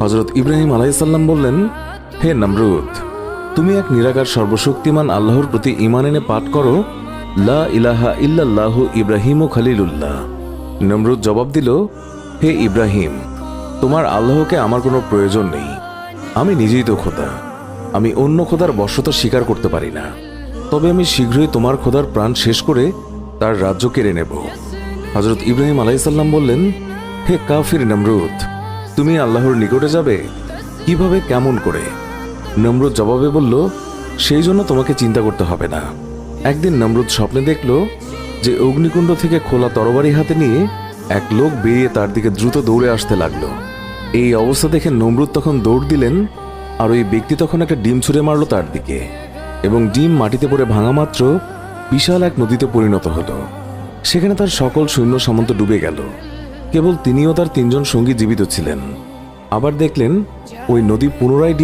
হযরত ইব্রাহিম আলাইহিসসালাম বললেন, হে নমরুদ, তুমি এক নিরাকার সর্বশক্তিমান আল্লাহর প্রতি ঈমান এনে পাঠ করো, লা ইলাহা ইল্লাল্লাহু ইব্রাহিম খলিলুল্লাহ। নমরুদ জবাব দিল, হে ইব্রাহিম, তোমার আল্লাহকে আমার কোনো প্রয়োজন নেই। আমি নিজেই তো খোদা। আমি অন্য খোদার বশ্যতা স্বীকার করতে পারি না। তবে আমি শীঘ্রই তোমার খোদার প্রাণ শেষ করে তার রাজ্য কেড়ে নেব। হযরত ইব্রাহিম আলাইহিসসালাম বললেন, হে কাফির নমরুদ, তুমি আল্লাহর নিকটে যাবে কিভাবে, কেমন করে? নমরুদ জবাবে বলল, সেই জন্য তোমাকে চিন্তা করতে হবে না। একদিন নমরুদ স্বপ্নে দেখল যে অগ্নিকুণ্ড থেকে খোলা তরবারি হাতে নিয়ে এক লোক বেরিয়ে তার দিকে দ্রুত দৌড়ে আসতে লাগলো। এই অবস্থা দেখে নমরুদ তখন দৌড় দিলেন, আর ওই ব্যক্তি তখন একটা ডিম ছুঁড়ে মারল তার দিকে, এবং ডিম মাটিতে পড়ে ভাঙা মাত্র বিশাল এক নদীতে পরিণত হলো। সেখানে তার সকল সৈন্য সামন্ত ডুবে গেল। কেবল তিনিও তার 3 জন সঙ্গী জীবিত ছিলেন। আবার দেখলেন ওই নদী পুনরায়